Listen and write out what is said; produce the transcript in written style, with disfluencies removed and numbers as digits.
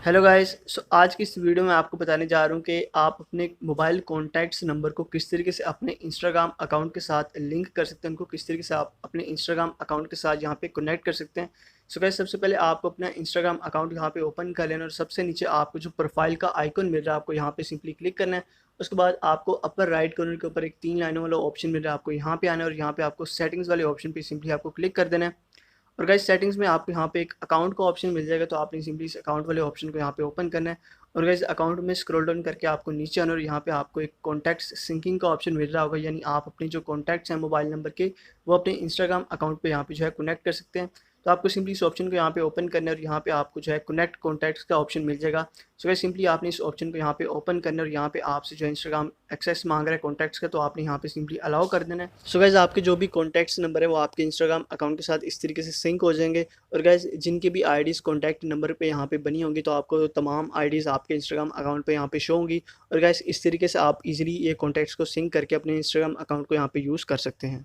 Hello guys. आज की इस वीडियो में आपको बताने जा रहा हूँ कि आप अपने मोबाइल कॉन्टैक्ट्स नंबर को किस तरीके से अपने इंस्टाग्राम अकाउंट के साथ लिंक कर सकते हैं, उनको किस तरीके से आप अपने इंस्टाग्राम अकाउंट के साथ यहाँ पे कनेक्ट कर सकते हैं। सो गाइस, सबसे पहले आपको अपना इंस्टाग्राम अकाउंट यहाँ पे ओपन कर लेना और सबसे नीचे आपको जो प्रोफाइल का आइकन मिल रहा है आपको यहाँ पे सिंपली क्लिक करना है। उसके बाद आपको अपर राइट कॉर्नर के ऊपर एक 3 लाइनों वाला ऑप्शन मिल रहा है, आपको यहाँ पे आना है और यहाँ पे आपको सेटिंग्स वाले ऑप्शन पे सिंपली आपको क्लिक कर देना है। और गाइस, सेटिंग्स में आपको यहाँ पे एक अकाउंट का ऑप्शन मिल जाएगा, तो आपने सिंपली इस अकाउंट वाले ऑप्शन को यहाँ पे ओपन करना है। और गाइस, अकाउंट में स्क्रॉल डाउन करके आपको नीचे आना और यहाँ पे आपको एक कॉन्टैक्ट्स सिंकिंग का ऑप्शन मिल रहा होगा, यानी आप अपने जो कॉन्टैक्ट्स हैं मोबाइल नंबर के वो अपने इंस्टाग्राम अकाउंट पे यहाँ पे जो है कनेक्ट कर सकते हैं। तो आपको सिंपली इस ऑप्शन को यहाँ पे ओपन करना है और यहाँ पे आपको जो है कनेक्ट कॉन्टैक्ट्स का ऑप्शन मिल जाएगा। सो गाइस, सिंपली आपने इस ऑप्शन को यहाँ पे ओपन करना है और यहाँ पे आपसे जो है इंस्टाग्राम एक्सेस मांग रहा है कॉन्टैक्ट्स का, तो आपने यहाँ पे सिंपली अलाउ कर देना है। सो गाइस, आपके जो भी कॉन्टैक्ट्स नंबर है वो आपके इंस्टाग्राम अकाउंट के साथ इस तरीके से सिंक हो जाएंगे। और गाइस, जिनकी भी आईडीज़ कॉन्टैक्ट नंबर पे यहाँ पे बनी होंगी तो आपको तमाम आईडीज़ आपके इंस्टाग्राम अकाउंट पे यहाँ पे शो होंगी। और गाइस, इस तरीके से आप इजीली ये कॉन्टैक्ट्स को सिंक करके अपने इंस्टाग्राम अकाउंट को यहाँ पे यूज़ कर सकते हैं।